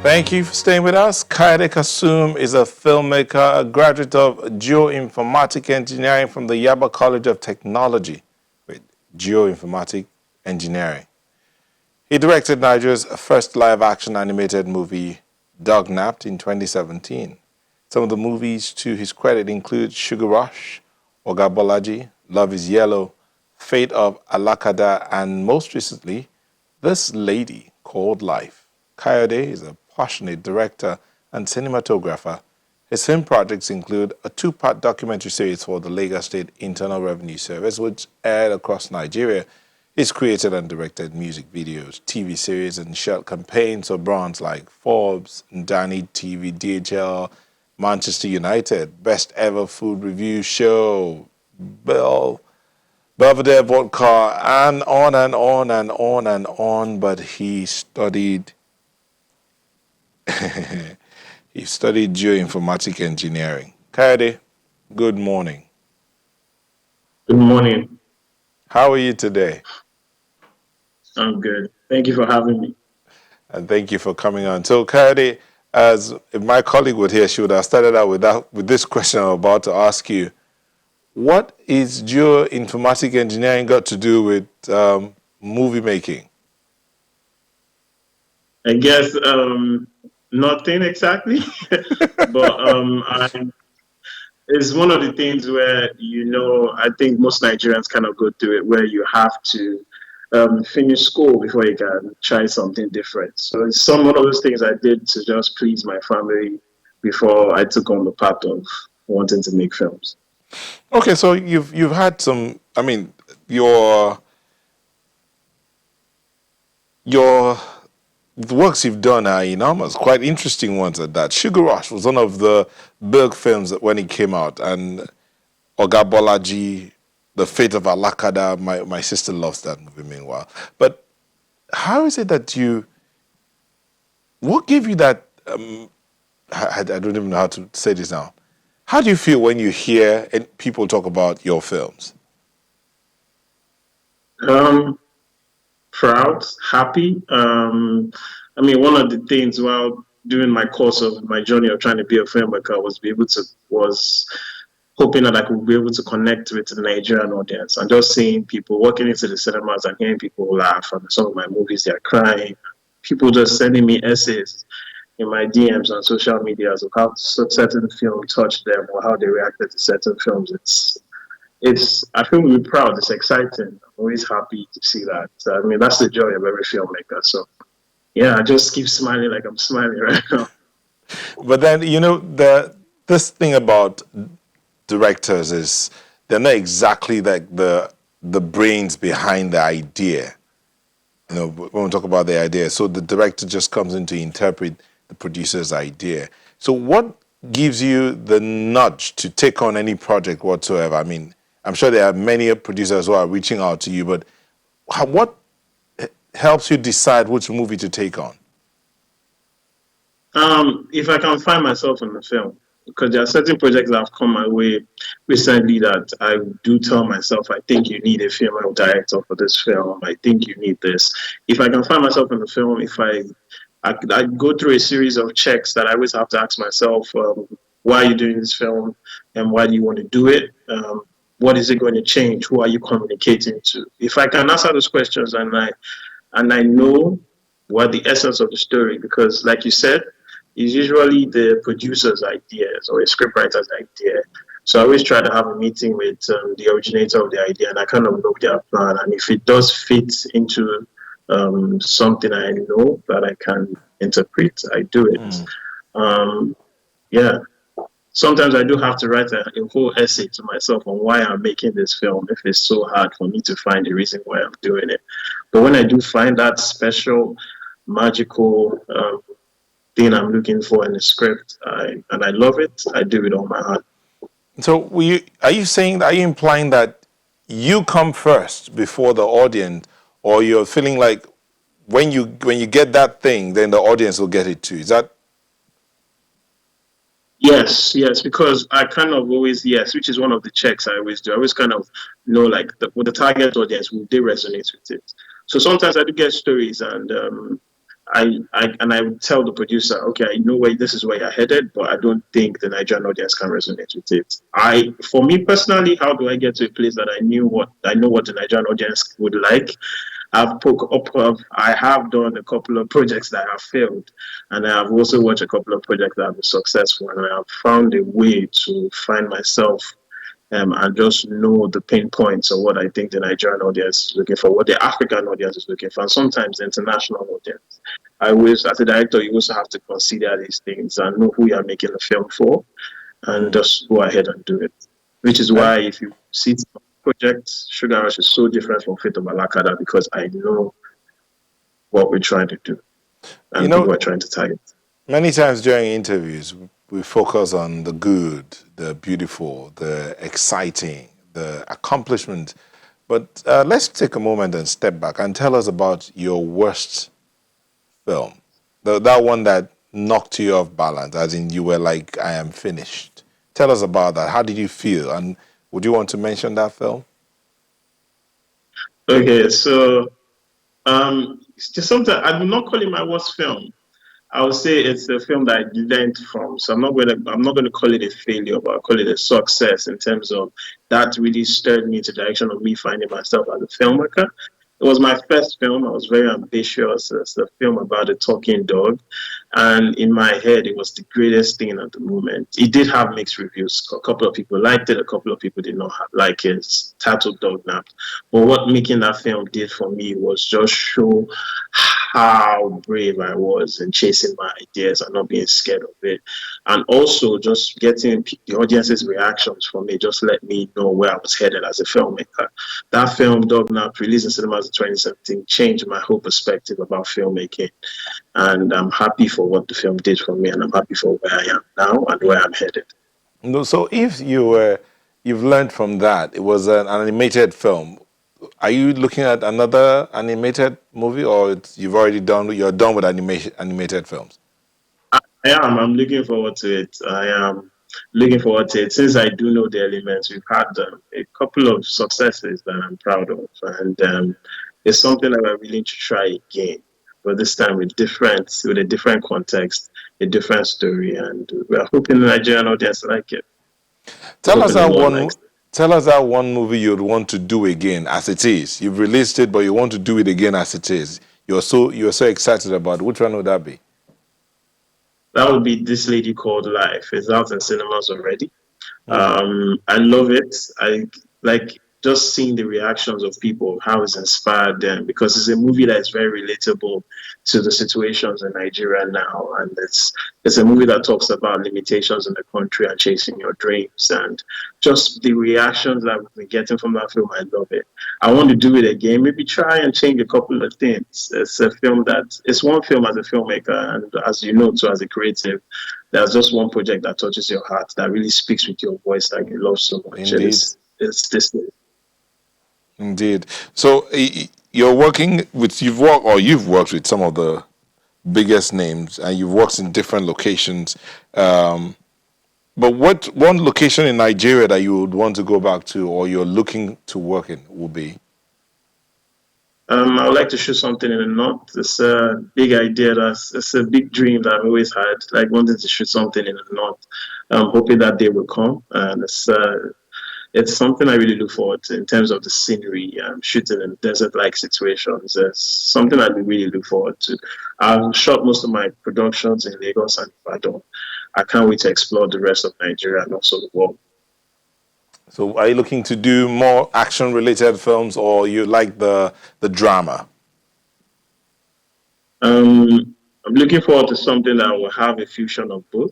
Thank you for staying with us. Kasum is a filmmaker, a graduate of geoinformatic engineering from the Yaba College of Technology with geoinformatic engineering. He directed Nigeria's first live-action animated movie, Dog Napped, in 2017. Some of the movies to his credit include Sugar Rush, Oga Bolaji, Love is Yellow, Fate of Alakada, and most recently, This Lady Called Life. Kayode is a passionate director and cinematographer. His film projects include a two-part documentary series for the Lagos State Internal Revenue Service, which aired across Nigeria. He's created and directed music videos, TV series, and shot campaigns for brands like Forbes, Ndani TV, DHL, Manchester United, Best Ever Food Review Show, Belvedere Vodka, and on and on and on and on. But he studied he studied geoinformatic engineering. Kayode, good morning. Good morning. How are you today? I'm good. Thank you for having me. And thank you for coming on. So, Kayode, as if my colleague would hear, she would have started out with this question I'm about to ask you. What is geoinformatic engineering got to do with movie making? I guess nothing exactly, but it's one of the things where I think most Nigerians kind of go through it, where you have to finish school before you can try something different. So it's some one of those things I did to just please my family before I took on the path of wanting to make films. Okay, so you've had some. I mean, your the works you've done are enormous, quite interesting ones at that. Sugar Rush was one of the big films that when it came out, and Oga Bolaji, The Fate of Alakada. My sister loves that movie. Meanwhile, but how is it that what gave you that? I don't even know how to say this now. How do you feel when you hear people talk about your films? Um, Proud, happy. I mean, one of the things while during my course of my journey of trying to be a filmmaker was hoping that I could be able to connect with the Nigerian audience and just seeing people walking into the cinemas and hearing people laugh. And some of my movies, they're crying. People just sending me essays in my DMs on social media of how certain film touched them or how they reacted to certain films. It's I feel really proud. It's exciting. I'm always happy to see that. I mean, that's the joy of every filmmaker. So yeah, I just keep smiling like I'm smiling right now. But then this thing about directors is they're not exactly like the brains behind the idea. When we talk about the idea, so the director just comes in to interpret the producer's idea. So what gives you the nudge to take on any project whatsoever? I mean, I'm sure there are many producers who are reaching out to you, but what helps you decide which movie to take on? If I can find myself in the film, because there are certain projects that have come my way recently that I do tell myself, I think you need a female director for this film. I think you need this. If I can find myself in the film, if I go through a series of checks that I always have to ask myself, why are you doing this film and why do you want to do it? What is it going to change? Who are you communicating to? If I can answer those questions and I know what the essence of the story, because like you said, it's usually the producer's ideas or a scriptwriter's idea. So I always try to have a meeting with the originator of the idea, and I kind of know their plan. And if it does fit into something I know that I can interpret, I do it. Um, yeah, sometimes I do have to write a whole essay to myself on why I'm making this film if it's so hard for me to find the reason why I'm doing it. But when I do find that special, magical thing I'm looking for in the script, and I love it, I do it on my heart. So are you saying, are you implying that you come first before the audience, or you're feeling like when you get that thing, then the audience will get it too? Is that Yes, yes, because I kind of always yes, which is one of the checks I always do. I always kind of know like with the target audience, will they resonate with it? So sometimes I do get stories and I would tell the producer, okay, I know where this is where you're headed, but I don't think the Nigerian audience can resonate with it. For me personally, how do I get to a place that I know what the Nigerian audience would like? I have done a couple of projects that have failed, and I have also watched a couple of projects that have been successful, and I have found a way to find myself and just know the pain points of what I think the Nigerian audience is looking for, what the African audience is looking for, and sometimes the international audience. I wish, as a director, you also have to consider these things and know who you're making a film for, and just go ahead and do it. Which is And why, if you see some projects, Sugar Rush is so different from Fate of Malakada because I know what we're trying to do you and know, people are trying to target. many times during interviews, we focus on the good, the beautiful, the exciting, the accomplishment. But let's take a moment and step back and tell us about your worst film, that one that knocked you off balance, as in you were like, I am finished. Tell us about that. How did you feel? And would you want to mention that film? Okay, so it's just something I do not call it my worst film. I would say it's a film that I learned from. So I'm not gonna call it a failure, but I'll call it a success in terms of that really stirred me into the direction of me finding myself as a filmmaker. It was my first film. I was very ambitious. It's a film about a talking dog. And in my head, it was the greatest thing at the moment. It did have mixed reviews. A couple of people liked it, a couple of people did not like it. It's titled Dog Nap. But what making that film did for me was just show how brave I was in chasing my ideas and not being scared of it. And also just getting the audience's reactions from it just let me know where I was headed as a filmmaker. That film, Dog Nap, released in cinemas in 2017, changed my whole perspective about filmmaking. And I'm happy for what the film did for me, and I'm happy for where I am now and where I'm headed. No, so if you've learned from that, it was an animated film. Are you looking at another animated movie, or you've already done? You're done with animated films. I am. I'm looking forward to it. I am looking forward to it. Since I do know the elements, we've had a couple of successes that I'm proud of, and it's something that we're willing to try again. But this time with a different context, a different story, and we're hoping the Nigerian audience like it. We're Tell us hoping the that world one. likes it. Tell us that one movie you'd want to do again as it is. You've released it, but you want to do it again as it is. You're so excited about it. Which one would that be? That would be This Lady Called Life. It's out in cinemas already. Hmm. I love it. I like just seeing the reactions of people, how it's inspired them, because it's a movie that is very relatable to the situations in Nigeria now, and it's a movie that talks about limitations in the country and chasing your dreams, and just the reactions that we've been getting from that film. I love it. I want to do it again. Maybe try and change a couple of things. It's one film as a filmmaker, and as you know, too, as a creative, there's just one project that touches your heart, that really speaks with your voice that you love so much, and Indeed, it's this. indeed. So you're working with you've worked with some of the biggest names, and you've worked in different locations. Um, but what one location in Nigeria that you would want to go back to, or you're looking to work in, will be? I would like to shoot something in the north. It's a big idea. It's a big dream that I've always had, like wanting to shoot something in the north. I'm hoping that day will come, and it's something I really look forward to in terms of the scenery, shooting in desert-like situations. It's something I really look forward to. I've shot most of my productions in Lagos and Ibadan. I can't wait to explore the rest of Nigeria and also the world. So are you looking to do more action-related films, or you like the drama? I'm looking forward to something that will have a fusion of both.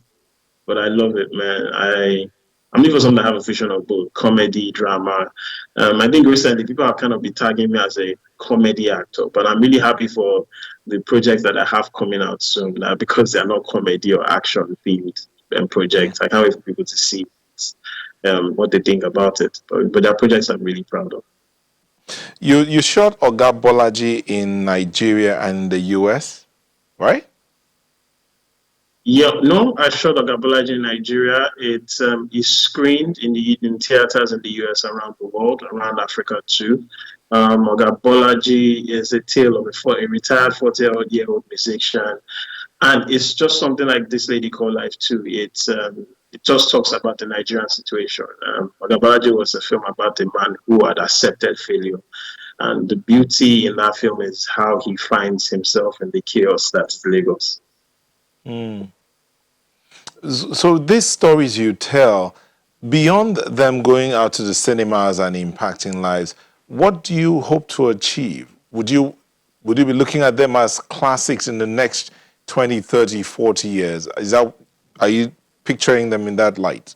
But I love it, man. I'm looking for something that have a fusion of both comedy, drama. I think recently people have kind of been tagging me as a comedy actor, but I'm really happy for the projects that I have coming out soon because they're not comedy or action themed projects. I can't wait for people to see what they think about it. But they're projects I'm really proud of. You shot Oga Bolaji in Nigeria and the US, right? Yeah, no, I shot Ogabolaji in Nigeria. It is screened in theaters in the US, around the world, around Africa too. Oga Bolaji is a tale of a retired 40-year-old musician. And it's just something like This Lady Called Life too. It just talks about the Nigerian situation. Oga Bolaji was a film about a man who had accepted failure. And the beauty in that film is how he finds himself in the chaos that's Lagos. Mm. So these stories you tell, beyond them going out to the cinemas and impacting lives, what do you hope to achieve? Would you be looking at them as classics in the next 20, 30, 40 years? Are you picturing them in that light?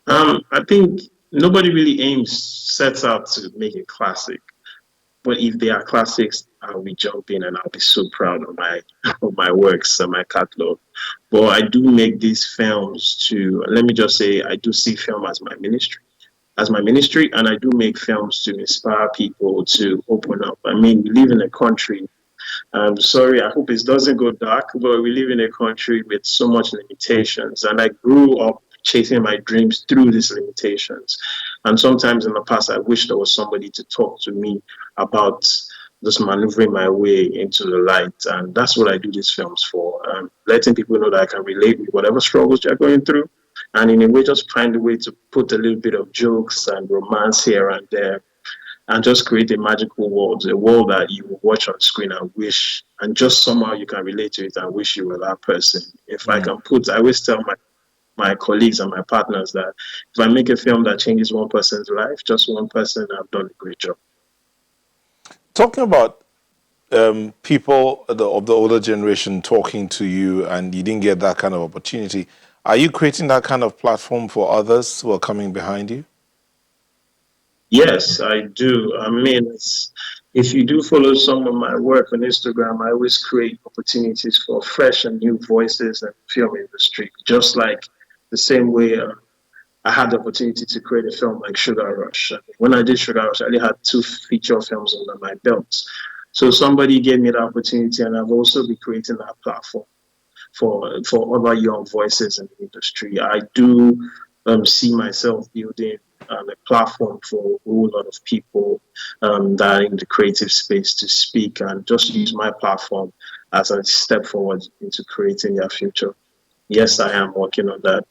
I think nobody really sets out to make a classic. But if they are classics, I'll be jumping and I'll be so proud of my of my works and my catalog. But I do make these films to let me just say I do see film as my ministry, and I do make films to inspire people to open up. I mean, we live in a country. I'm sorry, I hope it doesn't go dark, but we live in a country with so much limitations, and I grew up chasing my dreams through these limitations. And sometimes in the past, I wish there was somebody to talk to me about just maneuvering my way into the light. And that's what I do these films for, letting people know that I can relate with whatever struggles they're going through. And in a way, just find a way to put a little bit of jokes and romance here and there and just create a magical world, a world that you will watch on screen and wish, and just somehow you can relate to it and wish you were that person. If I Mm. can put, I always tell my colleagues and my partners that if I make a film that changes one person's life, just one person, I've done a great job. Talking about people of the older generation talking to you and you didn't get that kind of opportunity, are you creating that kind of platform for others who are coming behind you? Yes, I do. I mean, if you do follow some of my work on Instagram, I always create opportunities for fresh and new voices in the film industry, just like the same way I had the opportunity to create a film like Sugar Rush. When I did Sugar Rush, I only had two feature films under my belt. So somebody gave me the opportunity, and I've also been creating that platform for other young voices in the industry. I do see myself building a platform for a whole lot of people that are in the creative space to speak and just use my platform as a step forward into creating their future. Yes, I am working on that.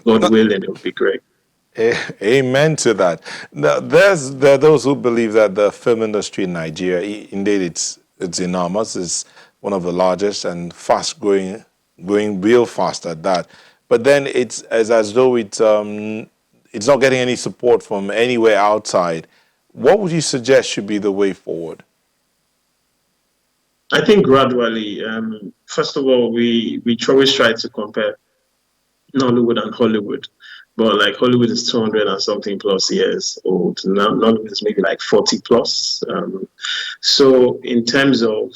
God willing, it will be great. Amen to that. Now, there are those who believe that the film industry in Nigeria, indeed, it's enormous. It's one of the largest and fast growing, going real fast at that. But then it's as though it's not getting any support from anywhere outside. What would you suggest should be the way forward? I think gradually, first of all, we always try to compare Nollywood and Hollywood. But like Hollywood is 200 and something plus years old. Now Nollywood is maybe like 40 plus. So in terms of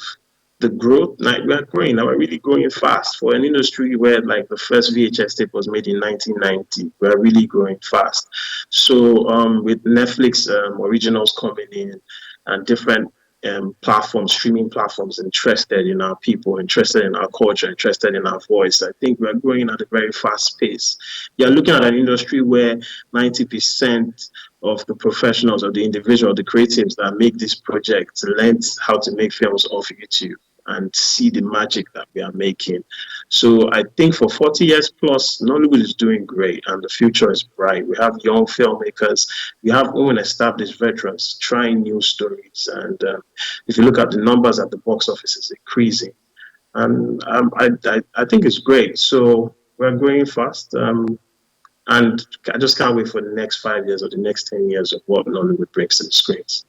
the growth, like we're growing, now we're really growing fast for an industry where like the first VHS tape was made in 1990. We're really growing fast. So with Netflix originals coming in and different platforms, streaming platforms interested in our people, interested in our culture, interested in our voice. I think we're growing at a very fast pace. You're looking at an industry where 90% of the professionals, of the individual, the creatives that make this project learned how to make films off YouTube and see the magic that we are making. So I think for 40 years plus, Nollywood is doing great and the future is bright. We have young filmmakers, we have own established veterans trying new stories. And if you look at the numbers at the box office, it's increasing. And I think it's great. So we're growing fast. And I just can't wait for the next 5 years or the next 10 years of what Nollywood brings to the screens.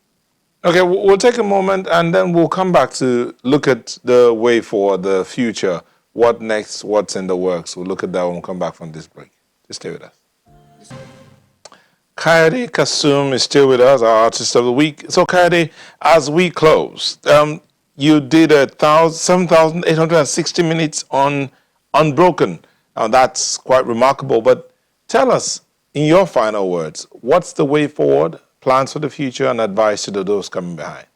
Okay, we'll take a moment and then we'll come back to look at the way for the future. What next? What's in the works? We'll look at that when we come back from this break. Just stay with us. Kayode Kasum is still with us, our artist of the week. So, Kayode, as we close, you did 7,860 minutes on Unbroken. Now, that's quite remarkable. But tell us, in your final words, what's the way forward, plans for the future, and advice to those coming behind?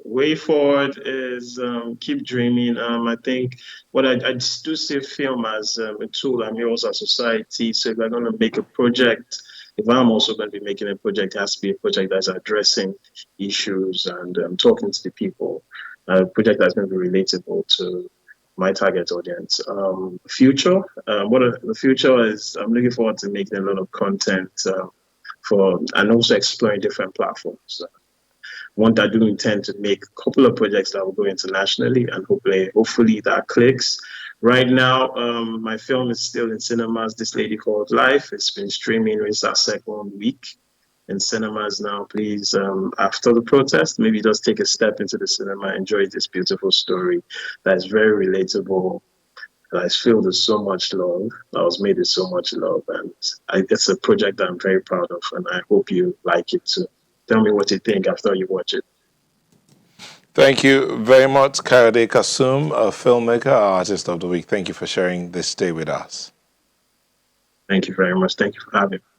Way forward is keep dreaming. I think I do see film as a tool and mirrors our society. So if we're going to make a project, if I'm also going to be making a project, it has to be a project that's addressing issues and talking to the people, a project that's going to be relatable to my target audience. Future, the future is, I'm looking forward to making a lot of content for, and also exploring different platforms. One that do intend to make a couple of projects that will go internationally, and hopefully that clicks. Right now, my film is still in cinemas. This Lady Called Life. It's been streaming. It's our second week in cinemas now. Please, after the protest, maybe just take a step into the cinema, enjoy this beautiful story that is very relatable. That is filled with so much love. That was made with so much love, and it's a project that I'm very proud of, and I hope you like it too. Tell me what you think after you watch it. Thank you very much, Kayode Kasum, a filmmaker, our artist of the week. Thank you for sharing this day with us. Thank you very much. Thank you for having me.